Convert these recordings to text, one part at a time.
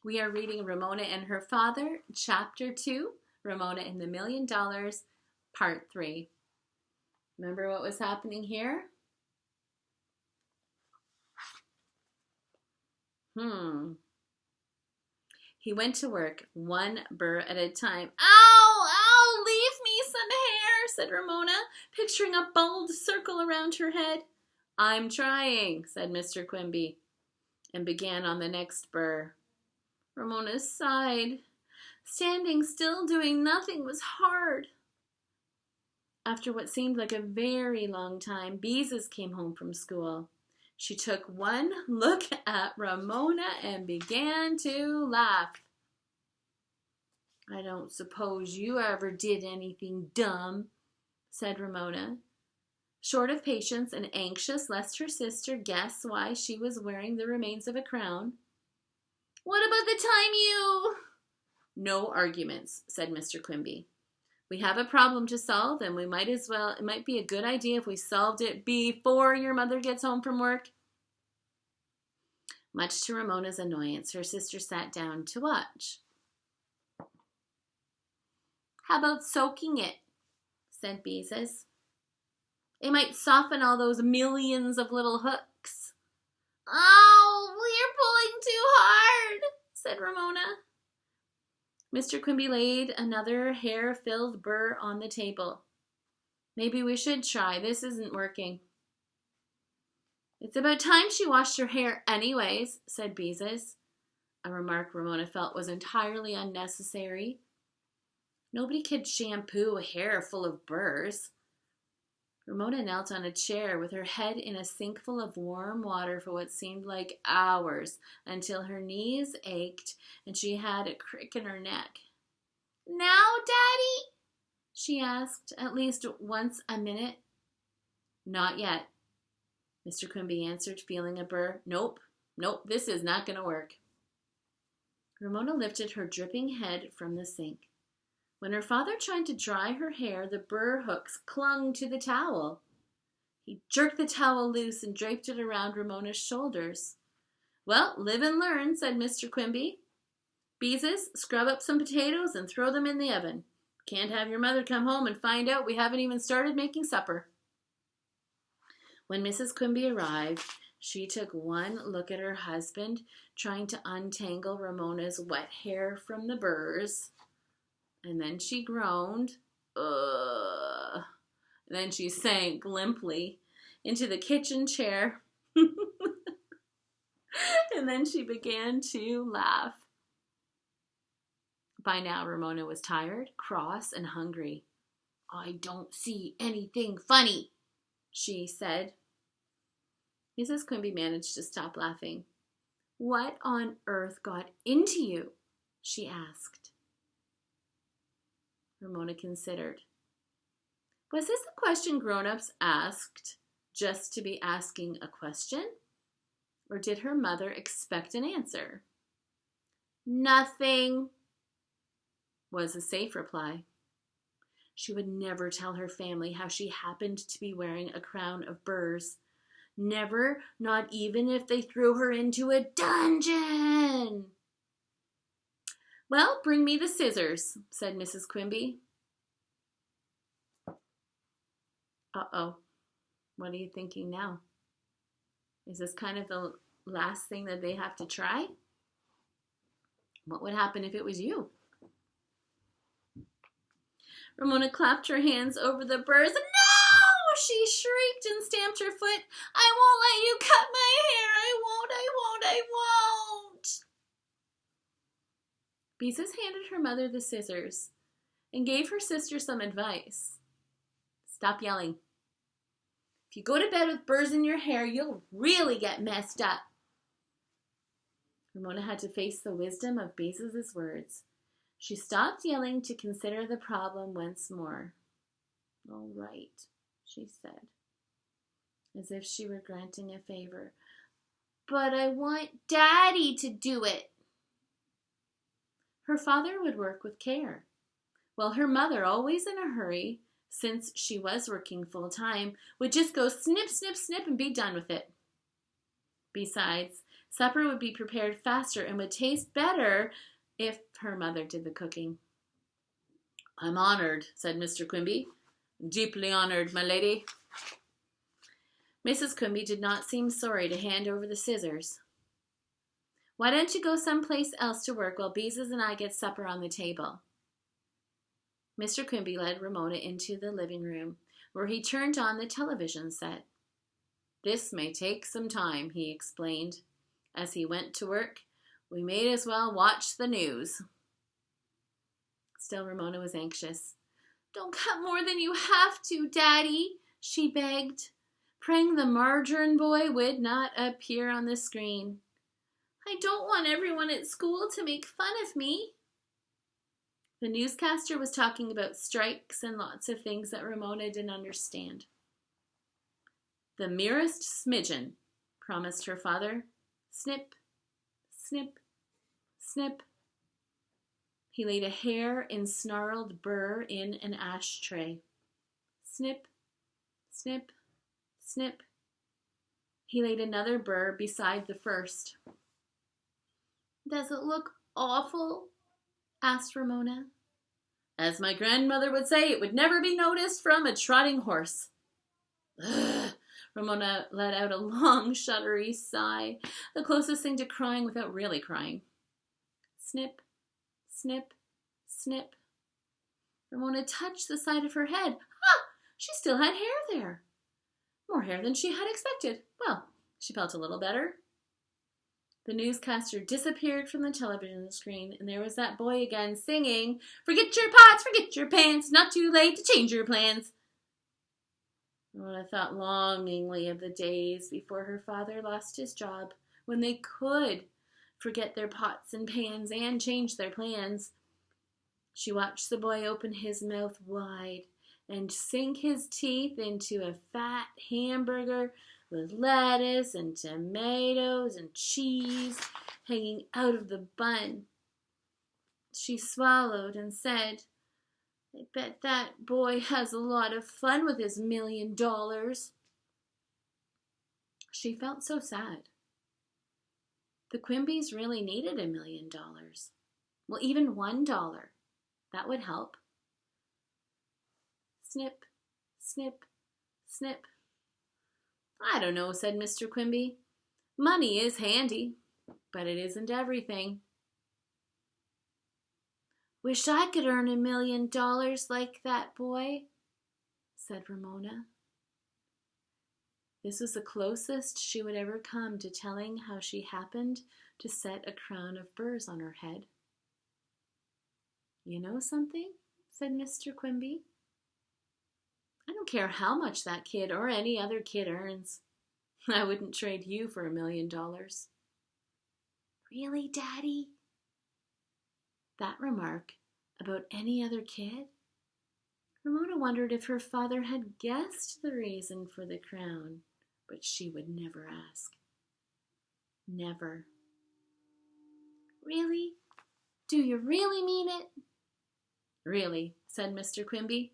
We are reading Ramona and Her Father, Chapter 2, Ramona and the $1 Million, Part 3. Remember what was happening here? He went to work, one burr at a time. Ow, leave me some hair, said Ramona, picturing a bald circle around her head. I'm trying, said Mr. Quimby, and began on the next burr. Ramona sighed. Standing still, doing nothing was hard. After what seemed like a very long time, Beezus came home from school. She took one look at Ramona and began to laugh. I don't suppose you ever did anything dumb, said Ramona, short of patience and anxious lest her sister guess why she was wearing the remains of a crown. What about the time you... No arguments, said Mr. Quimby. We have a problem to solve, and it might be a good idea if we solved it before your mother gets home from work. Much to Ramona's annoyance, her sister sat down to watch. How about soaking it, said Beezus. It might soften all those millions of little hooks. Oh, you're pulling too hard, said Ramona. Mr. Quimby laid another hair-filled burr on the table. Maybe we should try. This isn't working. It's about time she washed her hair anyways, said Beezus, a remark Ramona felt was entirely unnecessary. Nobody could shampoo hair full of burrs. Ramona knelt on a chair with her head in a sink full of warm water for what seemed like hours, until her knees ached and she had a crick in her neck. Now, Daddy? She asked at least once a minute. Not yet, Mr. Quimby answered, feeling a burr. Nope, this is not going to work. Ramona lifted her dripping head from the sink. When her father tried to dry her hair, the burr hooks clung to the towel. He jerked the towel loose and draped it around Ramona's shoulders. Well, live and learn, said Mr. Quimby. Beezus, scrub up some potatoes and throw them in the oven. Can't have your mother come home and find out we haven't even started making supper. When Mrs. Quimby arrived, she took one look at her husband, trying to untangle Ramona's wet hair from the burrs. And then she groaned. Ugh. Then she sank limply into the kitchen chair. And then she began to laugh. By now, Ramona was tired, cross, and hungry. I don't see anything funny, she said. Mrs. Quimby managed to stop laughing. What on earth got into you? She asked. Ramona considered. Was this a question grown-ups asked just to be asking a question? Or did her mother expect an answer? Nothing, was a safe reply. She would never tell her family how she happened to be wearing a crown of burrs. Never, not even if they threw her into a dungeon. Well, bring me the scissors, said Mrs. Quimby. Uh-oh. What are you thinking now? Is this kind of the last thing that they have to try? What would happen if it was you? Ramona clapped her hands over the burrs. No! She shrieked and stamped her foot. I won't let you cut my hair. I won't. Beezus handed her mother the scissors and gave her sister some advice. Stop yelling. If you go to bed with burrs in your hair, you'll really get messed up. Ramona had to face the wisdom of Beezuz's words. She stopped yelling to consider the problem once more. All right, she said, as if she were granting a favor. But I want Daddy to do it. Her father would work with care, while her mother, always in a hurry, since she was working full-time, would just go snip, snip, snip and be done with it. Besides, Supper would be prepared faster and would taste better if her mother did the cooking. "I'm honored," said Mr. Quimby. "Deeply honored, my lady." Mrs. Quimby did not seem sorry to hand over the scissors. "Why don't you go someplace else to work while Beezus and I get supper on the table?" Mr. Quimby led Ramona into the living room, where he turned on the television set. "This may take some time," he explained. As he went to work, "We may as well watch the news." Still, Ramona was anxious. "Don't cut more than you have to, Daddy," she begged, praying the margarine boy would not appear on the screen. "I don't want everyone at school to make fun of me." The newscaster was talking about strikes and lots of things that Ramona didn't understand. "The merest smidgen," promised her father. Snip, snip, snip. He laid a hair-ensnarled burr in an ashtray. Snip, snip, snip. He laid another burr beside the first. "Does it look awful?" asked Ramona. "As my grandmother would say, it would never be noticed from a trotting horse." Ugh. Ramona let out a long, shuddery sigh, the closest thing to crying without really crying. Snip, snip, snip. Ramona touched the side of her head. She still had hair there. More hair than she had expected. Well, she felt a little better. The newscaster disappeared from the television screen, and there was that boy again singing, "Forget your pots, forget your pans, not too late to change your plans." Ramona thought longingly of the days before her father lost his job, when they could forget their pots and pans and change their plans. She watched the boy open his mouth wide and sink his teeth into a fat hamburger with lettuce and tomatoes and cheese hanging out of the bun. She swallowed and said, "I bet that boy has a lot of fun with his $1 million. She felt so sad. The Quimbys really needed $1 million. Well, even $1. That would help. Snip, snip, snip. "I don't know," said Mr. Quimby. "Money is handy, but it isn't everything." "Wish I could earn $1 million like that boy," said Ramona. This was the closest she would ever come to telling how she happened to set a crown of burrs on her head. "You know something?" said Mr. Quimby. "I don't care how much that kid or any other kid earns. I wouldn't trade you for $1 million. "Really, Daddy?" That remark about any other kid? Ramona wondered if her father had guessed the reason for the crown, but she would never ask. Never. "Really? Do you really mean it?" "Really," said Mr. Quimby,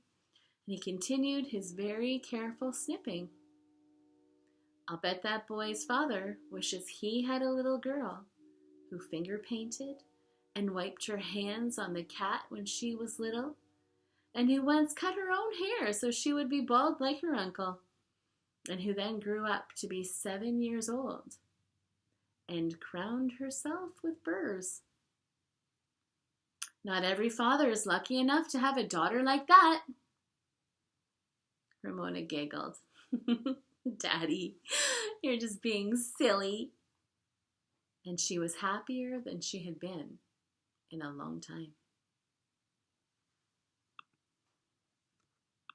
and he continued his very careful snipping. "I'll bet that boy's father wishes he had a little girl who finger painted and wiped her hands on the cat when she was little, and who once cut her own hair so she would be bald like her uncle, and who then grew up to be 7 years old and crowned herself with burrs. Not every father is lucky enough to have a daughter like that." Ramona giggled. "Daddy, you're just being silly." And she was happier than she had been in a long time.